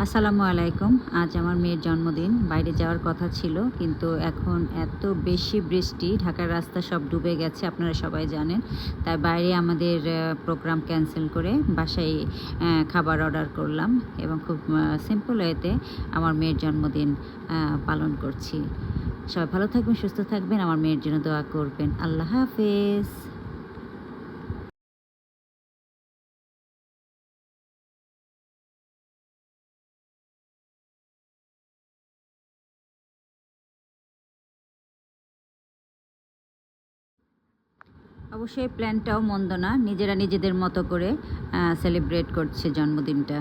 আসসালামু আলাইকুম। আজ আমার মেয়ের জন্মদিন। বাইরে যাওয়ার কথা ছিল, কিন্তু এখন এত বেশি বৃষ্টি, ঢাকার রাস্তা সব ডুবে গেছে, আপনারা সবাই জানেন। তাই বাইরে আমাদের প্রোগ্রাম ক্যান্সেল করে বাসায় খাবার অর্ডার করলাম এবং খুব সিম্পল ওয়েতে আমার মেয়ের জন্মদিন পালন করছি। সবাই ভালো থাকবেন, সুস্থ থাকবেন, আমার মেয়ের জন্য দোয়া করবেন। আল্লাহ হাফেজ। অবশ্যই প্ল্যানটাও মন্দ না, নিজেরা নিজেদের মতো করে সেলিব্রেট করছে জন্মদিনটা।